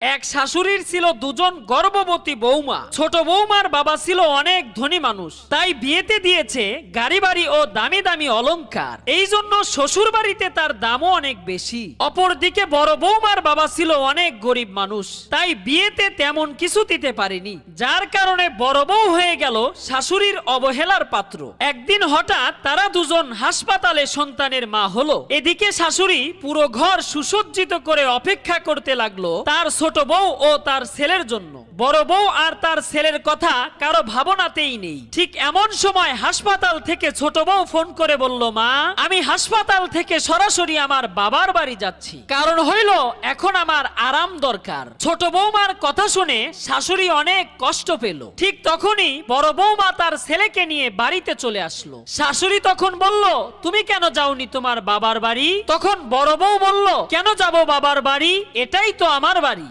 এক শাশুড়ির ছিল দুজন গর্ভবতী বৌমা। ছোট বৌমার বাবা ছিল অনেক ধনী মানুষ, তাই বিয়েতে দিয়েছে গাড়ি বাড়ি ও দামি দামি অলংকার। এই জন্য শ্বশুর বাড়িতে তার দামও অনেক বেশি। অপরদিকে বড় বৌমার বাবা ছিল অনেক গরিব মানুষ, তাই বিয়েতে তেমন কিছু দিতে পারেনি, যার কারণে বড় বউ হয়ে গেল শাশুড়ির অবহেলার পাত্র। একদিন হঠাৎ তারা দুজন হাসপাতালে সন্তানের মা হলো। এদিকে শাশুড়ি পুরো ঘর সুসজ্জিত করে অপেক্ষা করতে লাগলো তার ছোট বউ ও তার ছেলের জন্য। বড় বউ আর তার ছেলের কথা কারো ভাবনাতেই নেই। ঠিক এমন সময় হাসপাতাল থেকে ছোট বউ ফোন করে বলল, মা, আমি হাসপাতাল থেকে সরাসরি আমার বাবার বাড়ি যাচ্ছি, কারণ হইল এখন আমার আরাম দরকার। ছোট বৌমার কথা শুনে শাশুড়ি অনেক কষ্ট পেল। ঠিক তখনই বড় বৌমা তার ছেলেকে নিয়ে বাড়িতে চলে আসলো। শাশুড়ি তখন বলল, তুমি কেন যাওনি তোমার বাবার বাড়ি? তখন বড় বউ বলল, কেন যাব বাবার বাড়ি, এটাই তো আমার বাড়ি।